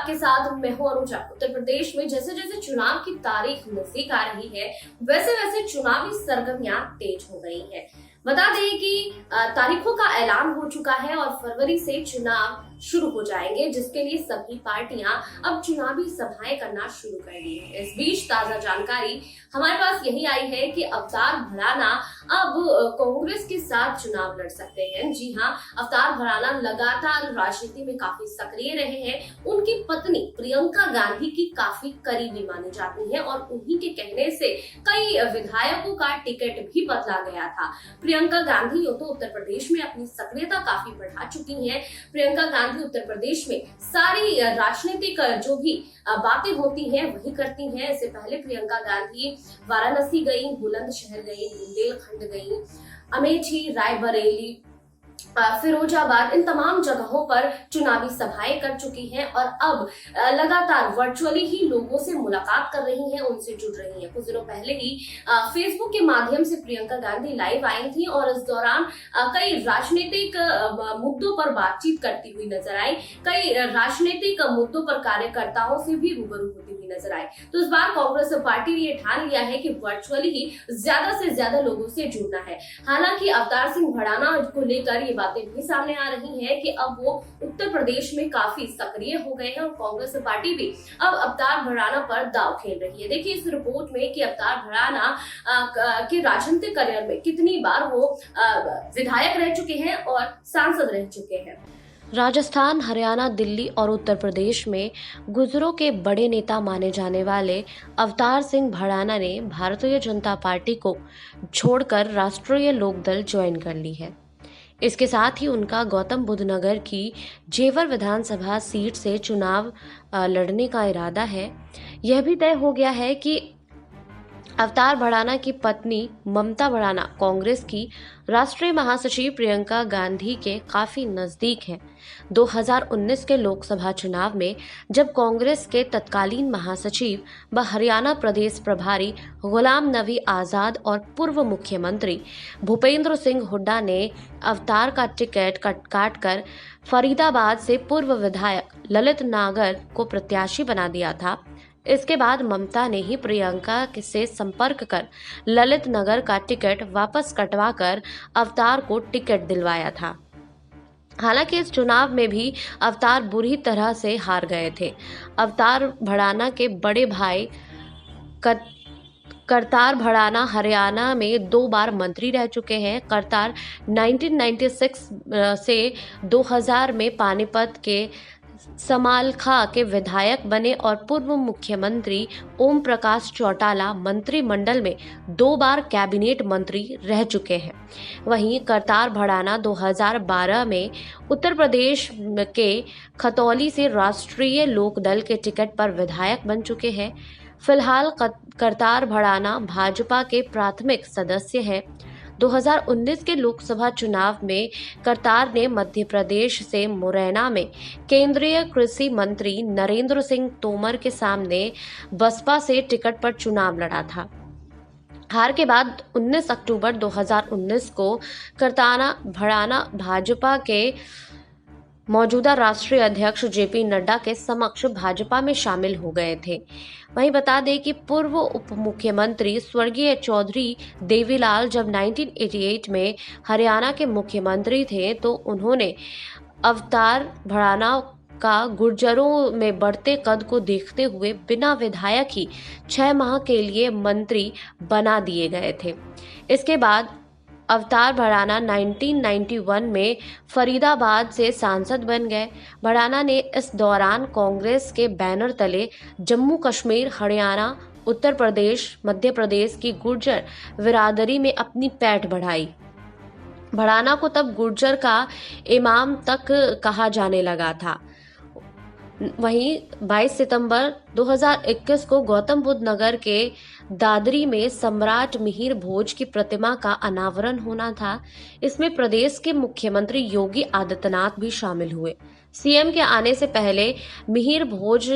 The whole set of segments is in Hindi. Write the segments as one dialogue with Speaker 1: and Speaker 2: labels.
Speaker 1: आपके साथ मैं हूं अनुजा। उत्तर प्रदेश में जैसे जैसे चुनाव की तारीख नजदीक आ रही है, वैसे वैसे चुनावी सरगर्मियां तेज हो गई हैं। बता दें कि तारीखों का ऐलान हो चुका है और फरवरी से चुनाव शुरू हो जाएंगे, जिसके लिए सभी पार्टियां अब चुनावी सभाएं करना शुरू कर दी है। इस बीच ताजा जानकारी हमारे पास यही आई है कि अवतार भड़ाना अब कांग्रेस के साथ चुनाव लड़ सकते हैं। जी हां, अवतार भड़ाना लगातार राजनीति में काफी सक्रिय रहे हैं। उनकी पत्नी प्रियंका गांधी की काफी करीबी मानी जाती है और उन्हीं के कहने से कई विधायकों का टिकट भी बदला गया था। प्रियंका गांधी तो उत्तर प्रदेश में अपनी सक्रियता काफी बढ़ा चुकी हैं। प्रियंका गांधी उत्तर प्रदेश में सारी राजनीतिक जो भी बातें होती हैं वही करती हैं। इससे पहले प्रियंका गांधी वाराणसी गई, बुलंदशहर गई, बुंदेलखंड गई, अमेठी, रायबरेली, फिरोजाबाद, इन तमाम जगहों पर चुनावी सभाएं कर चुकी हैं और अब लगातार वर्चुअली ही लोगों से मुलाकात कर रही हैं, उनसे जुड़ रही हैं। कुछ दिनों पहले ही फेसबुक के माध्यम से प्रियंका गांधी लाइव आई थी और इस दौरान कई राजनीतिक मुद्दों पर बातचीत करती हुई नजर आई। कई राजनीतिक मुद्दों पर कार्यकर्ताओं से भी रूबरू होती हुई नजर आई। तो इस बार कांग्रेस पार्टी ने ये ठान लिया है कि वर्चुअली ही ज्यादा से ज्यादा लोगों से जुड़ना है। हालांकि अवतार सिंह भड़ाना को लेकर ये बातें भी सामने आ रही हैं कि अब वो उत्तर प्रदेश में काफी सक्रिय हो गए हैं और कांग्रेस पार्टी भी अब अवतार भड़ाना पर दांव खेल रही है। देखिए इस रिपोर्ट में कि अवतार भड़ाना के राजनीतिक करियर में कितनी बार वो विधायक रह चुके हैं और सांसद रह चुके हैं।
Speaker 2: राजस्थान, हरियाणा, दिल्ली और उत्तर प्रदेश में गुजरों के बड़े नेता माने जाने वाले अवतार सिंह भड़ाना ने भारतीय जनता पार्टी को छोड़कर राष्ट्रीय लोकदल ज्वाइन कर ली है। इसके साथ ही उनका गौतम बुद्ध नगर की जेवर विधानसभा सीट से चुनाव लड़ने का इरादा है। यह भी तय हो गया है कि अवतार भड़ाना की पत्नी ममता भड़ाना कांग्रेस की राष्ट्रीय महासचिव प्रियंका गांधी के काफी नजदीक हैं। 2019 के लोकसभा चुनाव में जब कांग्रेस के तत्कालीन महासचिव व हरियाणा प्रदेश प्रभारी गुलाम नबी आजाद और पूर्व मुख्यमंत्री भूपेंद्र सिंह हुड्डा ने अवतार का टिकट काटकर फरीदाबाद से पूर्व विधायक ललित नागर को प्रत्याशी बना दिया था, इसके बाद ममता ने ही प्रियंका से संपर्क कर ललित नगर का टिकट वापस कटवाकर अवतार को टिकट दिलवाया था। हालांकि इस चुनाव में भी अवतार बुरी तरह से हार गए थे। अवतार भड़ाना के बड़े भाई करतार भड़ाना हरियाणा में 2 बार मंत्री रह चुके हैं। करतार 1996 से 2000 में पानीपत के समालखा के विधायक बने और पूर्व मुख्यमंत्री ओम प्रकाश चौटाला मंत्रिमंडल में 2 बार कैबिनेट मंत्री रह चुके हैं। वहीं करतार भड़ाना 2012 में उत्तर प्रदेश के खतौली से राष्ट्रीय लोकदल के टिकट पर विधायक बन चुके हैं। फिलहाल करतार भड़ाना भाजपा के प्राथमिक सदस्य हैं। 2019 के लोकसभा चुनाव में करतार ने मध्य प्रदेश से मुरैना में केंद्रीय कृषि मंत्री नरेंद्र सिंह तोमर के सामने बसपा से टिकट पर चुनाव लड़ा था। हार के बाद 19 अक्टूबर 2019 को करतार भड़ाना भाजपा के मौजूदा राष्ट्रीय अध्यक्ष जेपी नड्डा के समक्ष भाजपा में शामिल हो गए थे। वहीं बता दें कि पूर्व उप मुख्यमंत्री स्वर्गीय चौधरी देवीलाल जब 1988 में हरियाणा के मुख्यमंत्री थे तो उन्होंने अवतार भड़ाना का गुर्जरों में बढ़ते कद को देखते हुए बिना विधायक ही 6 माह के लिए मंत्री बना दिए गए थे। इसके बाद अवतार भड़ाना 1991 में फरीदाबाद से सांसद बन गए। भड़ाना ने इस दौरान कांग्रेस के बैनर तले जम्मू कश्मीर, हरियाणा, उत्तर प्रदेश, मध्य प्रदेश की गुर्जर बिरादरी में अपनी पैठ बढ़ाई। भड़ाना को तब गुर्जर का इमाम तक कहा जाने लगा था। वहीं 22 सितंबर 2021 को गौतम बुद्ध नगर के दादरी में सम्राट मिहिर भोज की प्रतिमा का अनावरण होना था। इसमें प्रदेश के मुख्यमंत्री योगी आदित्यनाथ भी शामिल हुए। सीएम के आने से पहले मिहिर भोज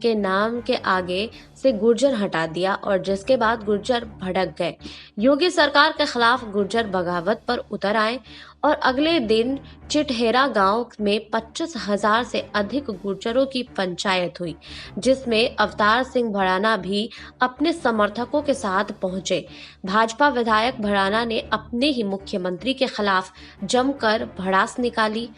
Speaker 2: के नाम के आगे से गुर्जर हटा दिया और जिसके बाद गुर्जर भड़क गए। योगी सरकार के खिलाफ गुर्जर बगावत पर उतर आए और अगले दिन चिटहेरा गांव में 25,000 से अधिक गुर्जरों की पंचायत हुई, जिसमें अवतार सिंह भड़ाना भी अपने समर्थकों के साथ पहुंचे। भाजपा विधायक भड़ाना ने अपने ही मुख्यमंत्री के खिलाफ जमकर भड़ास निकाली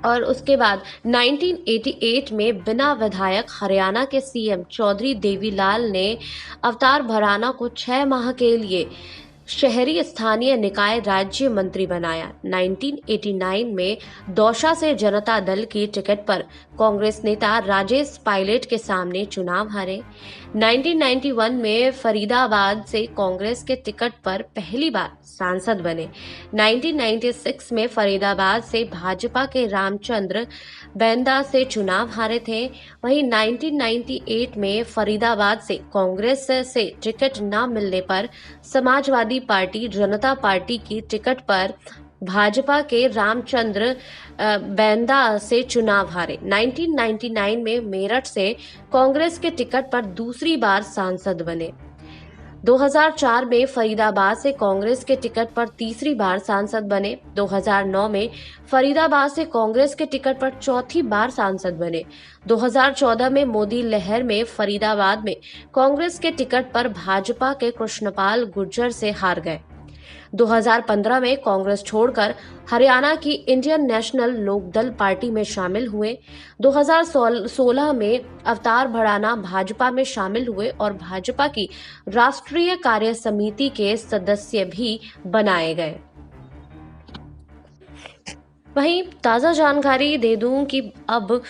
Speaker 2: और उसके बाद 1988 में बिना विधायक हरियाणा के सीएम चौधरी देवीलाल ने अवतार भड़ाना को 6 माह के लिए शहरी स्थानीय निकाय राज्य मंत्री बनाया। 1989 में दौसा से जनता दल की टिकट पर कांग्रेस नेता राजेश पायलट के सामने चुनाव हारे। 1991 में फरीदाबाद से कांग्रेस के टिकट पर पहली बार सांसद बने। 1996 में फरीदाबाद से भाजपा के रामचंद्र बेंदा से चुनाव हारे थे। वहीं 1998 में फरीदाबाद से कांग्रेस से टिकट न मिलने पर समाजवादी पार्टी जनता पार्टी की टिकट पर भाजपा के रामचंद्र बेंदा से चुनाव हारे। 1999 में मेरठ से कांग्रेस के टिकट पर दूसरी बार सांसद बने। 2004 में फरीदाबाद से कांग्रेस के टिकट पर तीसरी बार सांसद बने। 2009 में फरीदाबाद से कांग्रेस के टिकट पर चौथी बार सांसद बने। 2014 में मोदी लहर में फरीदाबाद में कांग्रेस के टिकट पर भाजपा के कृष्णपाल गुर्जर से हार गए। 2015 में कांग्रेस छोड़कर हरियाणा की इंडियन नेशनल लोकदल पार्टी में शामिल हुए। 2016 में अवतार भड़ाना भाजपा में शामिल हुए और भाजपा की राष्ट्रीय कार्य समिति के सदस्य भी बनाए गए। वहीं ताजा जानकारी दे दूं कि अब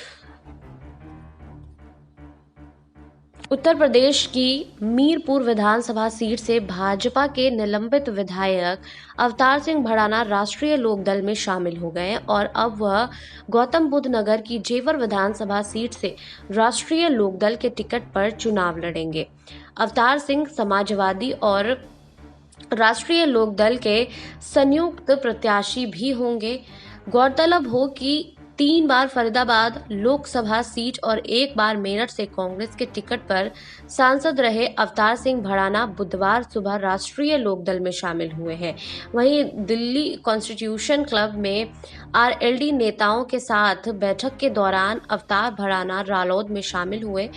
Speaker 2: उत्तर प्रदेश की मीरपुर विधानसभा सीट से भाजपा के निलंबित विधायक अवतार सिंह भड़ाना राष्ट्रीय लोकदल में शामिल हो गए और अब वह गौतम बुद्ध नगर की जेवर विधानसभा सीट से राष्ट्रीय लोकदल के टिकट पर चुनाव लड़ेंगे। अवतार सिंह समाजवादी और राष्ट्रीय लोकदल के संयुक्त प्रत्याशी भी होंगे। गौरतलब हो कि 3 बार फरीदाबाद लोकसभा सीट और 1 बार मेरठ से कांग्रेस के टिकट पर सांसद रहे अवतार सिंह भड़ाना बुधवार सुबह राष्ट्रीय लोकदल में शामिल हुए हैं। वहीं दिल्ली कॉन्स्टिट्यूशन क्लब में आरएलडी नेताओं के साथ बैठक के दौरान अवतार भड़ाना रालोद में शामिल हुए।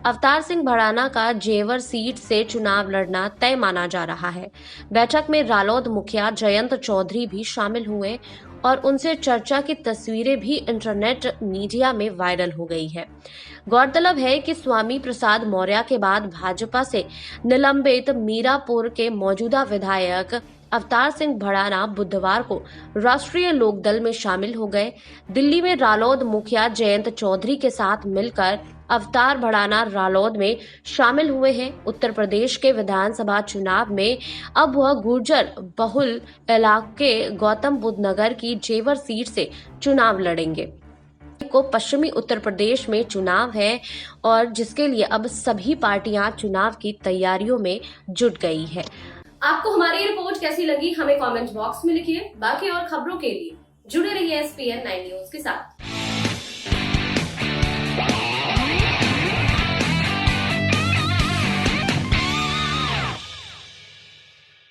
Speaker 2: अवतार सिंह भड़ाना का जेवर सीट से चुनाव लड़ना तय माना जा रहा है। बैठक में रालोद मुखिया जयंत चौधरी भी शामिल हुए और उनसे चर्चा की तस्वीरें भी इंटरनेट मीडिया में वायरल हो गई है। गौरतलब है कि स्वामी प्रसाद मौर्य के बाद भाजपा से निलंबित मीरापुर के मौजूदा विधायक अवतार सिंह भड़ाना बुधवार को राष्ट्रीय लोकदल में शामिल हो गए। दिल्ली में रालोद मुखिया जयंत चौधरी के साथ मिलकर अवतार भड़ाना रालोद में शामिल हुए हैं। उत्तर प्रदेश के विधानसभा चुनाव में अब वह गुर्जर बहुल इलाके गौतम बुद्ध नगर की जेवर सीट से चुनाव लड़ेंगे। को पश्चिमी उत्तर प्रदेश में चुनाव है और जिसके लिए अब सभी पार्टियां चुनाव की तैयारियों में जुट गई है।
Speaker 1: आपको हमारी रिपोर्ट कैसी लगी हमें कमेंट बॉक्स में लिखिए। बाकी और खबरों के लिए जुड़े रहिए SPN 9 न्यूज के साथ।